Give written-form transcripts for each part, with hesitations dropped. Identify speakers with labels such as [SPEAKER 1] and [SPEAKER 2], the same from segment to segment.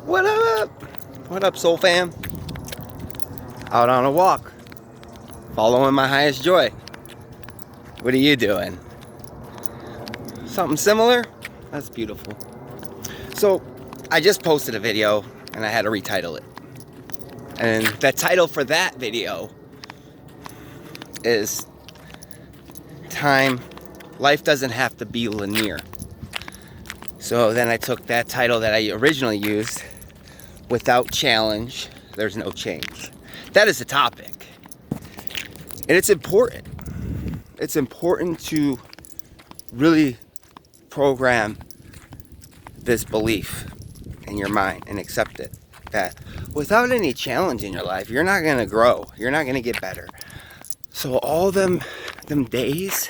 [SPEAKER 1] What up? What up, soul fam? Out on a walk, following my highest joy. What are you doing? Something similar? That's beautiful. So, I just posted a video and I had to retitle it. And the title for that video is Life Doesn't Have to Be Linear. So then I took that title that I originally used, Without Challenge, There's No Change. That is the topic. And it's important. It's important to really program this belief in your mind and accept it. That without any challenge in your life, you're not going to grow. You're not going to get better. So all them days,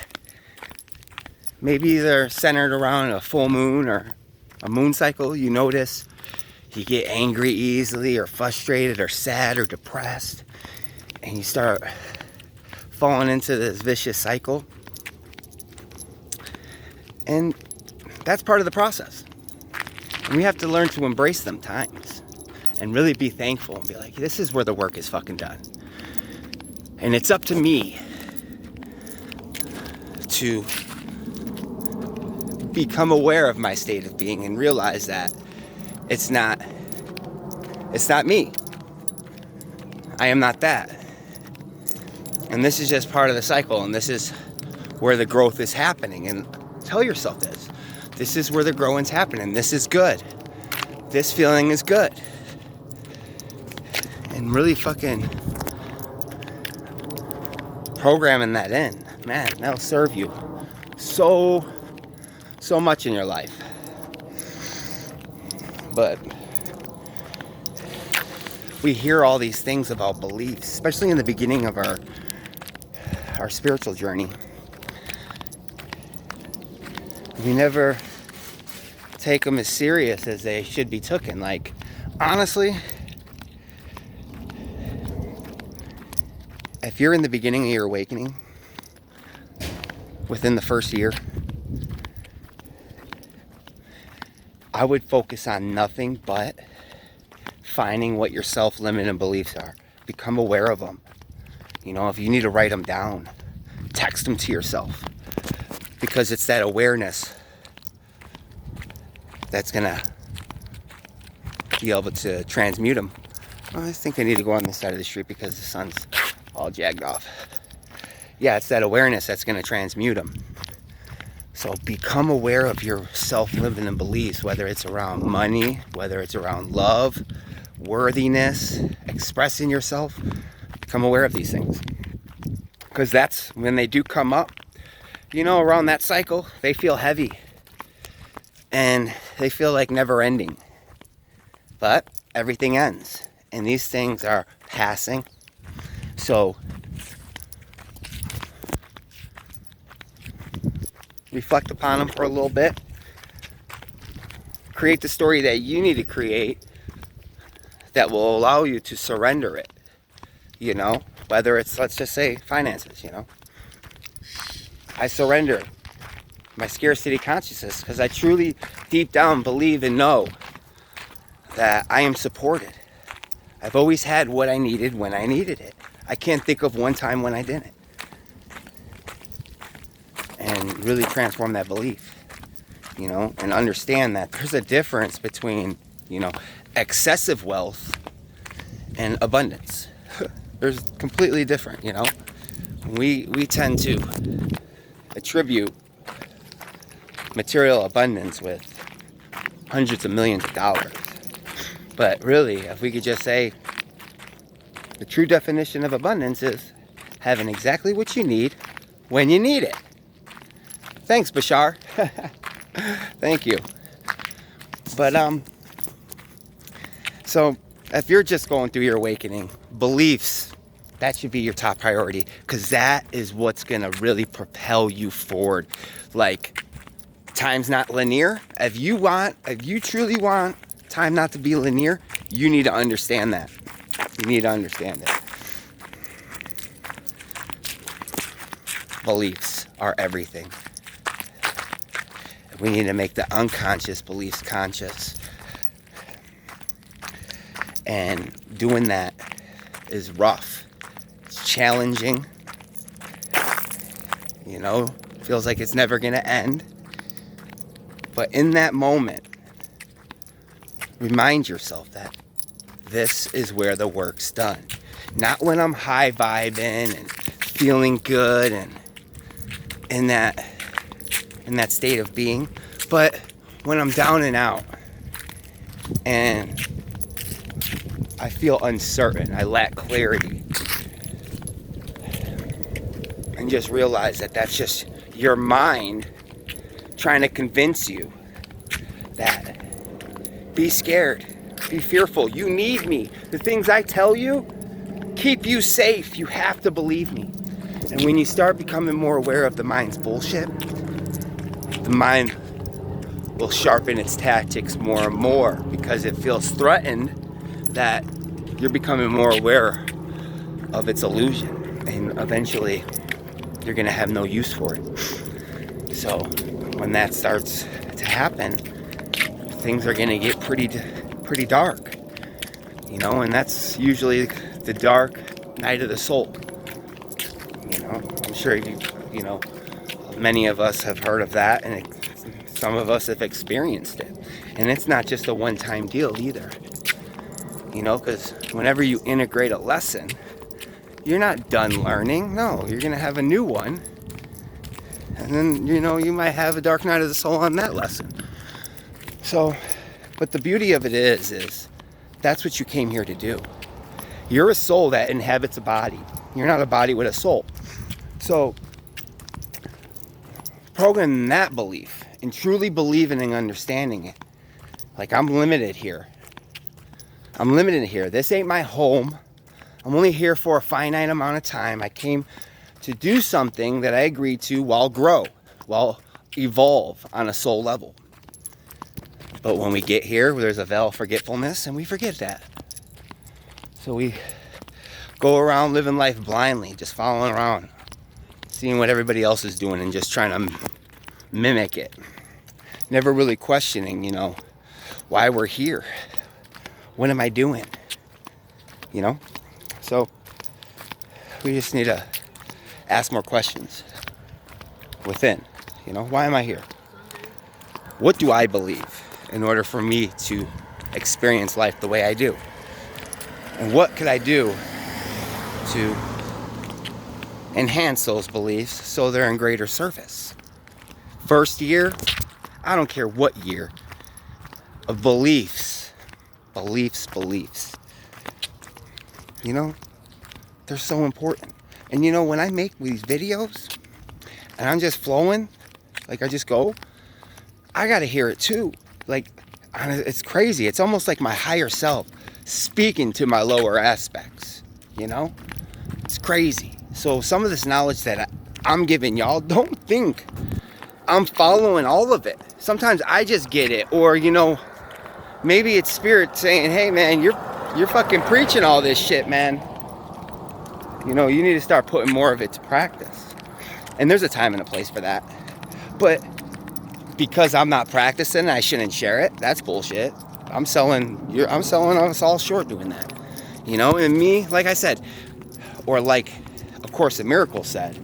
[SPEAKER 1] maybe they're centered around a full moon or a moon cycle. You notice you get angry easily or frustrated or sad or depressed. And you start falling into this vicious cycle. And that's part of the process. And we have to learn to embrace them times and really be thankful and be like, this is where the work is fucking done. And it's up to me to become aware of my state of being and realize that it's not me. I am not that. And this is just part of the cycle, and this is where the growth is happening. And tell yourself this. This is where the growing's happening. This is good. This feeling is good. And really fucking programming that in. Man, that'll serve you so much in your life. But we hear all these things about beliefs, especially in the beginning of our spiritual journey. We never take them as serious as they should be taken. Like, honestly, if you're in the beginning of your awakening, within the first year, I would focus on nothing but finding what your self-limiting beliefs are. Become aware of them. You know, if you need to write them down, text them to yourself. Because it's that awareness that's gonna be able to transmute them. I think I need to go on this side of the street because the sun's all jagged off. Yeah, it's that awareness that's gonna transmute them. So become aware of your self-limiting beliefs, whether it's around money, whether it's around love, worthiness, expressing yourself. Become aware of these things. Because that's when they do come up, you know, around that cycle, they feel heavy. And they feel like never ending. But everything ends. And these things are passing. So reflect upon them for a little bit. Create the story that you need to create that will allow you to surrender it. You know, whether it's, let's just say, finances, you know. I surrender my scarcity consciousness because I truly, deep down, believe and know that I am supported. I've always had what I needed when I needed it. I can't think of one time when I didn't. And really transform that belief, you know, and understand that there's a difference between, you know, excessive wealth and abundance. There's completely different, you know. We tend to attribute material abundance with hundreds of millions of dollars. But really, if we could just say the true definition of abundance is having exactly what you need when you need it. Thanks, Bashar. Thank you. But so if you're just going through your awakening, beliefs, that should be your top priority, because that is what's gonna really propel you forward. Like, time's not linear. If you truly want time not to be linear, you need to understand that. You need to understand it. Beliefs are everything. We need to make the unconscious beliefs conscious. And doing that is rough. It's challenging. You know, feels like it's never gonna end. But in that moment, remind yourself that this is where the work's done. Not when I'm high vibing and feeling good and in that state of being, but when I'm down and out and I feel uncertain, I lack clarity, and just realize that that's just your mind trying to convince you that be scared, be fearful, you need me. The things I tell you keep you safe. You have to believe me. And when you start becoming more aware of the mind's bullshit, the mind will sharpen its tactics more and more because it feels threatened that you're becoming more aware of its illusion, and eventually you're gonna have no use for it. So when that starts to happen, things are gonna get pretty dark, you know, and that's usually the dark night of the soul. You know, I'm sure you know, many of us have heard of that, and some of us have experienced it. And it's not just a one-time deal either. You know, because whenever you integrate a lesson, you're not done learning. No, you're going to have a new one. And then, you know, you might have a dark night of the soul on that lesson. So, but the beauty of it is that's what you came here to do. You're a soul that inhabits a body. You're not a body with a soul. So, programming that belief and truly believing and understanding it. Like, I'm limited here. I'm limited here. This ain't my home. I'm only here for a finite amount of time. I came to do something that I agreed to while grow, while evolve on a soul level. But when we get here, there's a veil of forgetfulness, and we forget that. So we go around living life blindly, just following around, seeing what everybody else is doing and just trying to mimic it. Never really questioning, you know, why we're here. What am I doing? You know? So we just need to ask more questions within. You know, why am I here? What do I believe in order for me to experience life the way I do? And what could I do to enhance those beliefs so they're in greater service? First year, I don't care what year, of beliefs. You know, they're so important. And you know, when I make these videos and I'm just flowing, like I just go, I gotta hear it too. Like, it's crazy. It's almost like my higher self speaking to my lower aspects, you know? It's crazy. So some of this knowledge that I'm giving y'all, don't think I'm following all of it. Sometimes I just get it, or, you know, maybe it's spirit saying, hey man, you're fucking preaching all this shit, man. You know, you need to start putting more of it to practice. And there's a time and a place for that. But because I'm not practicing, I shouldn't share it. That's bullshit. I'm selling us all short doing that. You know, and me, like I said, or like, of course, the miracle said,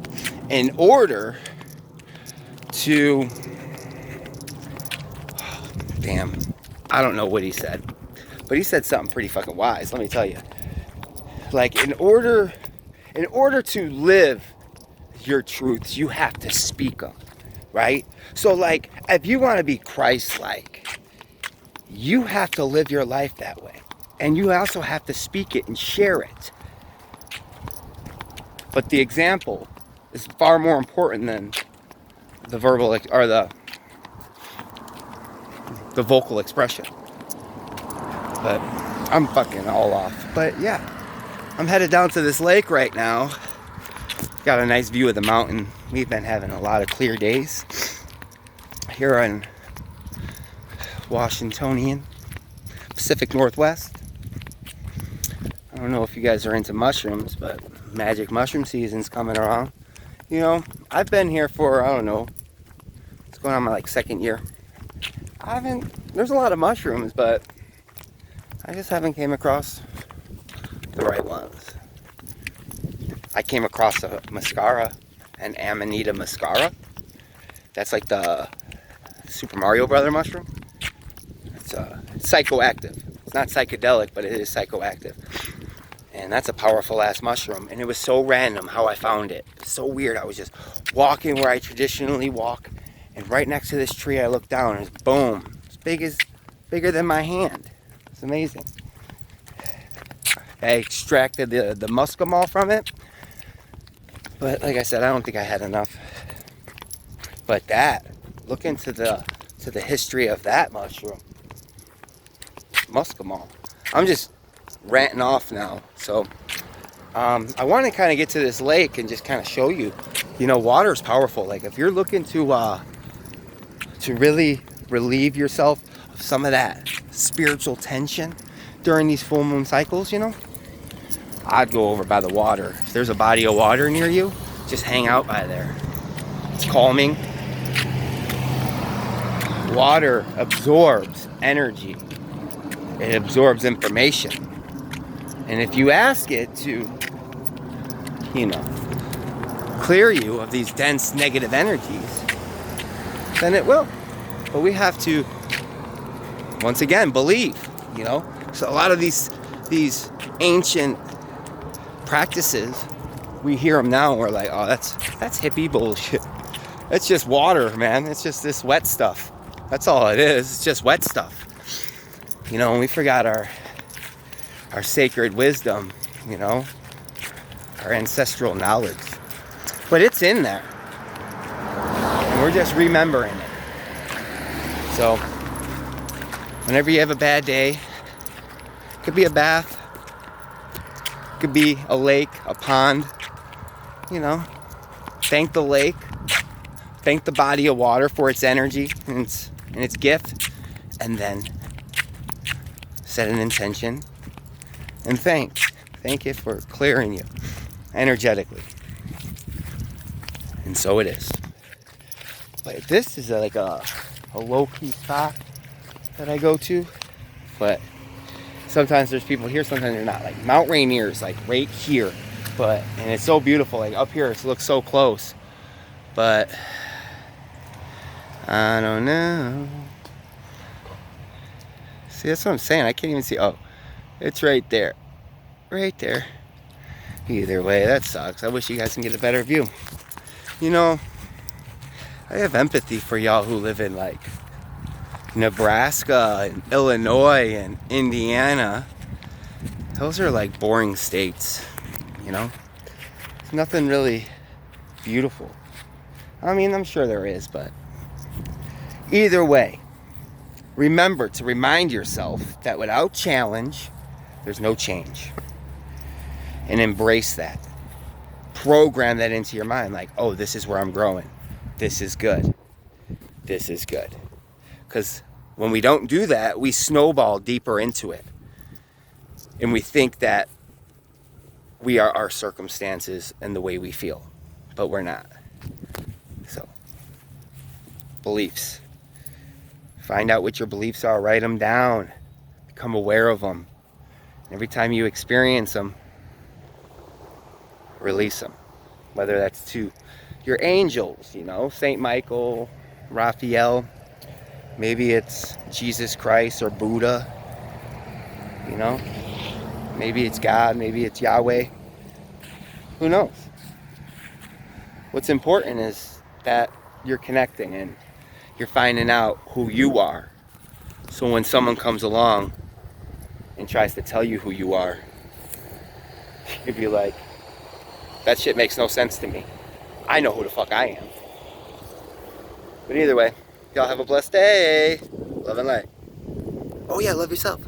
[SPEAKER 1] in order to, damn, I don't know what he said, but he said something pretty fucking wise, let me tell you. Like, in order to live your truths, you have to speak them, right? So, like, if you want to be Christ-like, you have to live your life that way. And you also have to speak it and share it. But the example is far more important than the verbal or the vocal expression. But I'm fucking all off. But yeah, I'm headed down to this lake right now. Got a nice view of the mountain. We've been having a lot of clear days here in Washingtonian, Pacific Northwest. I don't know if you guys are into mushrooms, but magic mushroom season's coming around. You know, I've been here for, I don't know, it's going on my like second year. There's a lot of mushrooms, but I just haven't came across the right ones. I came across a mascara, an Amanita mascara. That's like the Super Mario Brother mushroom. It's psychoactive. It's not psychedelic, but it is psychoactive. And that's a powerful ass mushroom. And it was so random how I found it. So weird. I was just walking where I traditionally walk, and right next to this tree I looked down and it's boom. It's bigger than my hand. It's amazing. I extracted the muscimol from it. But like I said, I don't think I had enough. But look into the history of that mushroom. Muscimol. I'm just ranting off now. So I want to kind of get to this lake and just kind of show you, water is powerful. Like if you're looking to really relieve yourself of some of that spiritual tension during these full moon cycles, I'd go over by the water. If there's a body of water near you, just hang out by there. It's calming. Water absorbs energy. It absorbs information. And if you ask it to, clear you of these dense negative energies, then it will. But we have to, once again, believe, So a lot of these ancient practices, we hear them now and we're like, oh, that's hippie bullshit. It's just water, man. It's just this wet stuff. That's all it is. It's just wet stuff. And we forgot our sacred wisdom, our ancestral knowledge. But it's in there. And we're just remembering it. So, whenever you have a bad day, it could be a bath, it could be a lake, a pond, thank the lake, thank the body of water for its energy and its gift, and then set an intention and thank it for clearing you energetically. And so it is. But this is like a low-key spot that I go to, but sometimes there's people here, sometimes they're not. Like Mount Rainier is like right here, and it's so beautiful. Like up here, it looks so close, but I don't know. See, that's what I'm saying. I can't even see. Oh, it's right there. Right there. Either way, that sucks. I wish you guys can get a better view. I have empathy for y'all who live in like Nebraska and Illinois and Indiana. Those are like boring states, There's nothing really beautiful. I mean, I'm sure there is, but either way, remember to remind yourself that without challenge, there's no change. And embrace that. Program that into your mind like, oh, this is where I'm growing. This is good. This is good. Because when we don't do that, we snowball deeper into it. And we think that we are our circumstances and the way we feel. But we're not. So, beliefs. Find out what your beliefs are. Write them down. Become aware of them. Every time you experience them, release them. Whether that's to your angels, Saint Michael, Raphael. Maybe it's Jesus Christ or Buddha. Maybe it's God. Maybe it's Yahweh. Who knows? What's important is that you're connecting and you're finding out who you are. So when someone comes along and tries to tell you who you are, you'd be like, that shit makes no sense to me. I know who the fuck I am. But either way, y'all have a blessed day. Love and light. Oh yeah, love yourself.